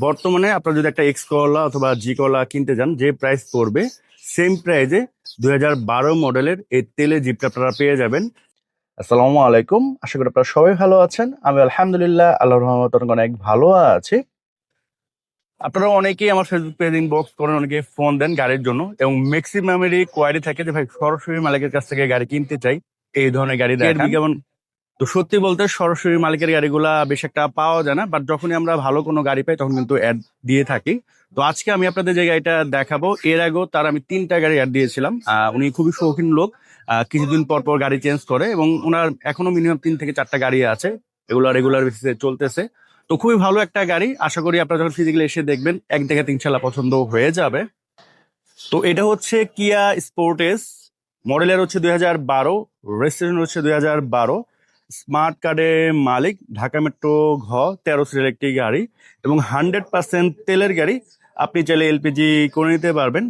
বর্তমানে আপনারা যদি একটা এক্স করলা অথবা জি করলা কিনতে যান, যে প্রাইস পড়বে সেম প্রাইজে 2012 মডেলের এই তেলে জিপটা আপনারা পেয়ে যাবেন। আসসালামু আলাইকুম, আশা করি আপনারা সবাই ভালো আছেন। আমি আলহামদুলিল্লাহ আল্লাহর রহমতে অনেক ভালো আছি। আপনারা অনেকেই আমার ফেসবুক পেজ ইনবক্স করেন, অনেকে ফোন দেন গাড়ির জন্য, এবং ম্যাক্সিমামেরই কোয়ারি থাকে যে ভাই সরাসরি মালিকের কাছ থেকে গাড়ি কিনতে চাই, এই ধরনের গাড়ি দেখান। কেমন তো সত্যি বলতে সরাসরি মালিকের গাড়িগুলা বেশ একটা পাওয়া যায় না, বাট যখনই আমরা ভালো কোনো গাড়ি পাই তখন কিন্তু অ্যাড দিয়ে থাকি। তো আজকে আমি আপনাদের যে গাড়িটা দেখাবো, এর আগেও তার আমি 3টা গাড়ি অ্যাড দিয়েছিলাম। উনি খুবই শৌখিন লোক, কিছুদিন পর পর গাড়ি চেঞ্জ করে, এবং ওনার এখনো মিনিমাম 3 থেকে 4টা গাড়ি আছে, এগুলো রেগুলার বেসিসে চলতেছে। তো খুবই ভালো একটা গাড়ি, আশা করি আপনারা যখন ফিজিক্যালি এসে দেখবেন এক থেকে 3 ইনশাল্লাহ পছন্দ হয়ে যাবে। তো এটা হচ্ছে কিয়া স্পোর্টেস, মডেলের হচ্ছে 2012, রেজিস্ট্রেশন হচ্ছে 2012, স্মার্ট কার্ডের মালিক, ঢাকা মেট্রো ঘ 13 সিরিয়াল একটি গাড়ি, এবং 100% তেলের গাড়ি। আপনি চাইলে এলপিজি করে নিতে পারবেন।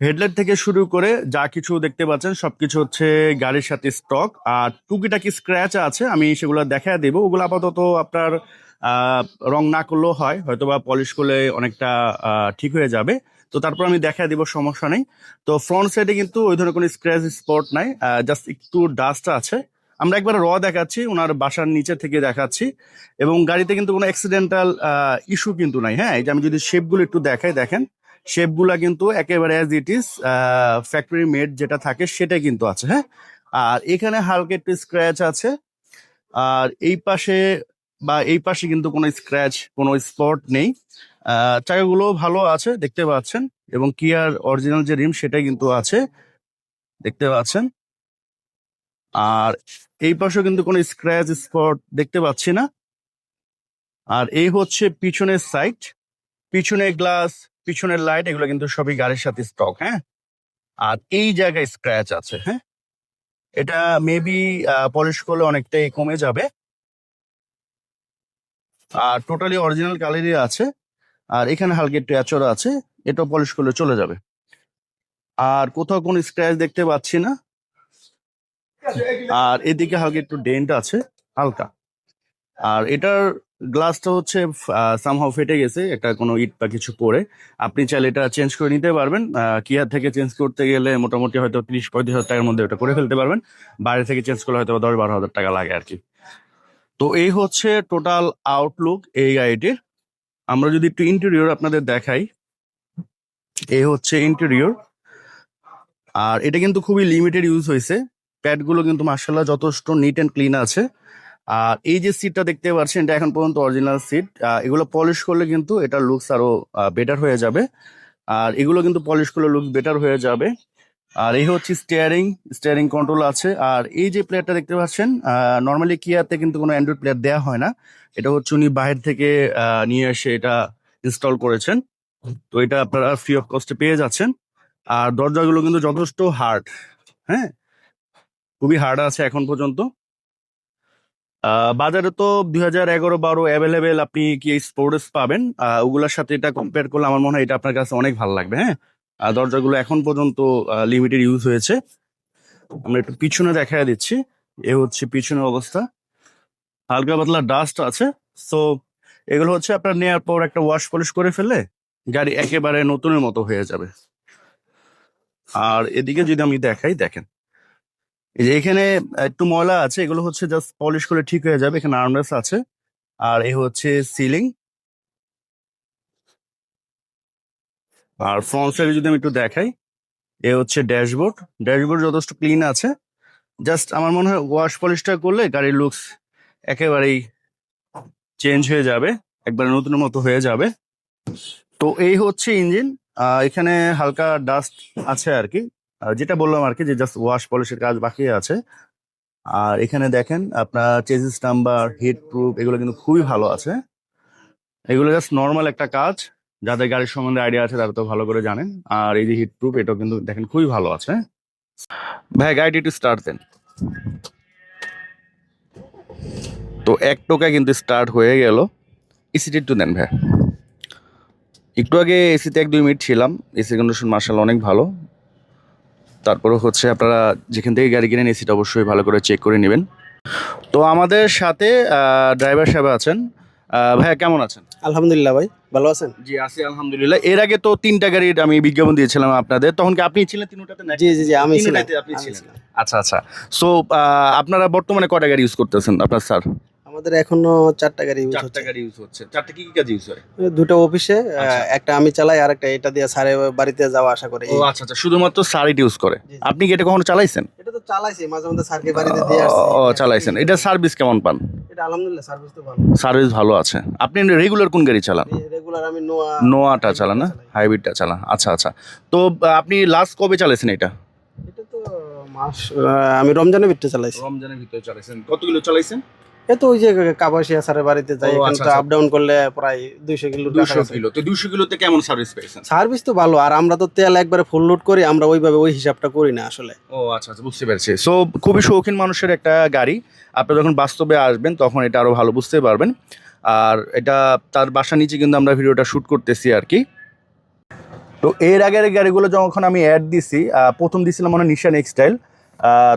হেডলাইট থেকে শুরু করে যা কিছু দেখতে পাচ্ছেন সবকিছু হচ্ছে গাড়ির সাথে স্টক। আর টুকিটাকি স্ক্র্যাচ আছে, আমি সেগুলো দেখা দেবো। ওগুলো আপাতত আপনার আহ, রং না করলেও হয়, হয়তোবা পলিশ করলে অনেকটা ঠিক হয়ে যাবে। তো তারপর আমি দেখা দিব, সমস্যা নেই। তো ফ্রন্ট সাইডে কিন্তু ওই ধরনের কোনো স্ক্র্যাচ স্পট নাই, জাস্ট একটু ডাস্ট আছে। আমরা একবার দেখাচ্ছি, ওনার বাসার নিচে থেকে দেখাচ্ছি, এবং গাড়িতে কিন্তু কোনো অ্যাক্সিডেন্টাল ইস্যু কিন্তু নাই। হ্যাঁ, এই যে আমি যদি শেপগুলো একটু দেখাই, দেখেন শেপগুলা কিন্তু একেবারে as it is factory made যেটা থাকে সেটাই কিন্তু আছে। হ্যাঁ, আর এখানে হালকা একটু স্ক্র্যাচ আছে। আর এই পাশে কিন্তু কোনো স্ক্র্যাচ, কোনো স্পট নেই। চাকাগুলো ভালো আছে দেখতে পাচ্ছেন, এবং কিয়ার অরিজিনাল যে রিম সেটাই কিন্তু আছে দেখতে পাচ্ছেন। আর এই পাশেও কিন্তু কোনো স্ক্র্যাচ স্পট দেখতে পাচ্ছি না। আর এই হচ্ছে পিছনের সাইড, পিছনের গ্লাস, পিছনের লাইট, এগুলো কিন্তু সবই গাড়ির সাথে স্টক। হ্যাঁ, আর এই জায়গায় স্ক্র্যাচ আছে। হ্যাঁ, এটা মেবি পলিশ করলে অনেকটাই কমে যাবে। আর টোটালি অরিজিনাল কালারই আছে। আর এখানে হালকা একটু আঁচড় আছে, এটা পলিশ করলে চলে যাবে। আর কোথাও কোনো স্ক্র্যাচ দেখতে পাচ্ছি না। আর এদিকে হালকা একটু ডেন্ট আছে, হালকা। আর এটার গ্লাসটা হচ্ছে সামহাও ফেটে গেছে, একটা কোনো ইট বা কিছু পরে। আপনি চাইলে এটা চেঞ্জ করে নিতে পারবেন। কিয়া থেকে চেঞ্জ করতে গেলে মোটামুটি হয়তো 30-35 হাজার টাকার মধ্যে ওটা করে ফেলতে পারবেন। বাইরে থেকে চেঞ্জ করলে হয়তো 10-12 হাজার টাকা লাগে আর কি। তো এই হচ্ছে টোটাল আউটলুক এই গাড়িটির। আমরা যদি একটু ইন্টেরিয়র আপনাদের দেখাই, এই হচ্ছে ইন্টেরিয়র। আর এটা কিন্তু খুবই লিমিটেড ইউজ হয়েছে, প্যাডগুলো কিন্তু মার্শাল্লাহ যথেষ্ট নিট অ্যান্ড ক্লিন আছে। আর এই যে সিটটা দেখতে পাচ্ছেন, এটা এখন পর্যন্ত অরিজিনাল সিট। এগুলো পলিশ করলে কিন্তু এটা লুকস আরো বেটার হয়ে যাবে। আর এগুলো কিন্তু পলিশ করলে লুক বেটার হয়ে যাবে। আর এই হচ্ছে স্টিয়ারিং, স্টিয়ারিং কন্ট্রোল আছে। আর এই যে প্লেয়ারটা দেখতে পাচ্ছেন, নর্মালি কিয়াতে কিন্তু কোনো অ্যান্ড্রয়েড প্লেয়ার দেওয়া হয় না, এটা হচ্ছে উনি বাইরে থেকে নিয়ে এসে এটা ইনস্টল করেছেন। তো এটা আপনারা ফ্রি অফ কস্টে পেয়ে যাচ্ছেন। আর দরজাগুলো কিন্তু যথেষ্ট হার্ড। হ্যাঁ, খুবই হার্ড আছে এখন পর্যন্ত। বাজারে তো 2011-12 অ্যাভেলেবেল আপনি কি স্পোর্টস পাবেন, ওগুলোর সাথে এটা কম্পেয়ার করলে আমার মনে হয় এটা আপনার কাছে অনেক ভালো লাগবে। হ্যাঁ, দরজাগুলো এখন পর্যন্ত লিমিটেড ইউজ হয়েছে। আমরা একটু পিছনে দেখায় দিচ্ছি, এ হচ্ছে পিছনের অবস্থা। হালকা পাতলা ডাস্ট আছে। সো এগুলো হচ্ছে আপনার নেওয়ার পর একটা ওয়াশ পলিশ করে ফেললে গাড়ি একেবারে নতুনের মতো হয়ে যাবে। আর এদিকে যদি আমি দেখাই, দেখেন এই যে এখানে একটু ময়লা আছে, এগুলো হচ্ছে জাস্ট পলিশ করে ঠিক হয়ে যাবে। এখানে আর্মরেস্ট আছে। আর এই হচ্ছে সিলিং। আর ফ্রন্ট সাইডে যদি আমি একটু দেখাই, এ হচ্ছে ড্যাশবোর্ড। ড্যাশবোর্ড যথেষ্ট ক্লিন আছে। জাস্ট আমার মনে হয় ওয়াশ পলিশটা করলে গাড়ির লুকস একেবারেই চেঞ্জ হয়ে যাবে, একবারে নতুনের মতো হয়ে যাবে। তো এই হচ্ছে ইঞ্জিন। এখানে হালকা ডাস্ট আছে আর কি, যেটা বললাম আর কি, যে জাস্ট ওয়াশ পলিশের কাজ বাকি আছে। আর এখানে দেখেন আপনার চেসিস নাম্বার, হিট প্রুফ, এগুলো কিন্তু খুবই ভালো আছে। এগুলো জাস্ট নর্মাল একটা কাজ, যাদের গাড়ির সম্বন্ধে আইডিয়া আছে তারা তো ভালো করে জানেন। আর এই যে হিট প্রুফ, এটাও কিন্তু দেখেন খুবই ভালো আছে। ভাই গাড়িটি একটু স্টার্ট দেন। তো এক টোকায় কিন্তু স্টার্ট হয়ে গেল। এসিটি একটু দেন ভাই। একটু আগে এসিতে 1-2 মিনিট ছিলাম, এসি কন্ডিশন মার্শাল্লাহ অনেক ভালো। তারপরে হচ্ছে আপনারা যেখান থেকে গাড়ি কিনেন এসিটা অবশ্যই ভালো করে চেক করে নেবেন। তো আমাদের সাথে ড্রাইভার সাহেব আছেন, ভাইয়া কেমন আছেন? আলহামদুলিল্লাহ ভাই, ভালো আছেন? জি আছি আলহামদুলিল্লাহ। এর আগে তো 3টা গাড়ির আমি বিজ্ঞাপন দিয়েছিলাম আপনাদের, তখন কি আপনি ছিলেন তিনটাতে নাকি? জি জি জি, আমি ছিলাম। তিনটাতে আপনি আমি ছিলেন। ছিলাম। আচ্ছা আচ্ছা। সো আপনারা বর্তমানে কয়টা গাড়ি ইউজ করতেছেন আপনার স্যার? আমাদের এখনো 4টা গাড়ি ইউজ 4টা হচ্ছে। গাড়ি ইউজ হচ্ছে। 4টা কি কি কাজে ইউজ হয়? দুটো অফিসে, আচ্ছা। একটা আমি চালাই, আর একটা এটা দিয়ে স্যারের বাড়িতে যাওয়া আসা করে। ও আচ্ছা আচ্ছা, শুধুমাত্র স্যার এটা ইউজ করে। জি, জি। আপনি কি এটা কখনো চালাইছেন? এটা তো চালাইছি, মাঝে মধ্যে স্যারকে বাড়িতে দিয়ে আসছি। ও চালাইছেন। এটা সার্ভিস কেমন পান? এটা আলহামদুলিল্লাহ সার্ভিস তো ভালো। সার্ভিস ভালো আছে। আপনি রেগুলার কোন গাড়ি চালান? রেগুলার আমি নোয়া নোয়াটা চালান না? চালাই। হাইব্রিডটা চালান। আচ্ছা আচ্ছা। তো আপনি লাস্ট কবে চালাইছেন এটা? এটা তো মাস, আমি রমজানের ভিতরে চালাইছি। রমজানের ভিতরে চালাইছেন। কত কিলো চালাইছেন? এ তো ওই যে কাপাসিয়া স্যারের বাড়িতে যাই, ও, এখানে আচ্ছা, তো আচ্ছা। আপ ডাউন করলে প্রায় 200 কিলো। 200 কিলো। তো 200 কিলোতে কেমন সার্ভিস পেয়েছেন? সার্ভিস তো ভালো, আর আমরা তো তেল একবারে ফুল লোড করি, আমরা ওইভাবে ওই হিসাবটা করি না আসলে। ও আচ্ছা আচ্ছা, বুঝতে পেরেছি। সো খুবই শৌখিন মানুষের একটা গাড়ি। আপনি যখন বাস্তবে আসবেন তখন এটা আরো ভালো বুঝতে পারবেন। আর এটা তার বাসার নিচে কিন্তু আমরা ভিডিওটা শুট করতেছি আর কি। তো এর আগের গাড়িগুলো যখন আমি অ্যাড দিছি, প্রথম দিছিলাম মানে নিশান এক্সটাইল।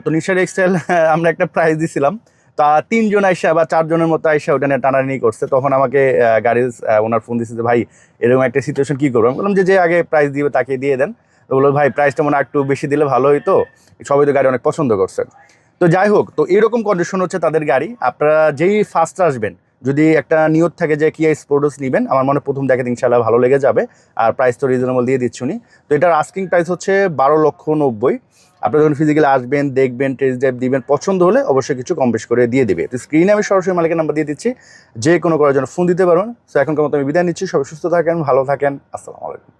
তো নিশান এক্সটাইল আমরা একটা প্রাইস দিছিলাম, তা 3জন আইসা বা 4জনের মতো আইসা ওটা নিয়ে টানাটানি করছে। তখন আমাকে গাড়ির ওনার ফোন দিচ্ছে যে ভাই এরকম একটা সিচুয়েশন কী করবো। আমি বললাম যে আগে প্রাইস দিবে তাকে দিয়ে দেন। তো বললো ভাই প্রাইসটা মনে হয় একটু বেশি দিলে ভালো হইতো, সবাই তো গাড়ি অনেক পছন্দ করছে। তো যাই হোক, তো এরকম কন্ডিশন হচ্ছে তাদের গাড়ি। আপনারা যেই ফার্স্ট আসবেন, যদি একটা নিয়ত থাকে যে কিয়া স্পোর্টস নেবেন, আমার মনে হয় প্রথম দেখে ইনশাআল্লাহ ভালো লেগে যাবে। আর প্রাইস তো রিজনেবল দিয়ে দিচ্ছুনি। তো এটার আস্কিং প্রাইস হচ্ছে 12,90,000। আপনি যখন ফিজিক্যালি আসবেন, দেখবেন, টেস্ট ড্রাইভ দিবেন, পছন্দ হলে অবশ্যই কিছু কম বেশ করে দিয়ে দেবে। তো স্ক্রিনে আমি সরাসরি মালিকের নাম্বার দিয়ে দিচ্ছি, যে কোনো করার জন্য ফোন দিতে পারবেন। তো এখনকার মতো আমি বিদায় নিচ্ছি। সবাই সুস্থ থাকেন, ভালো থাকেন। আসসালামু আলাইকুম।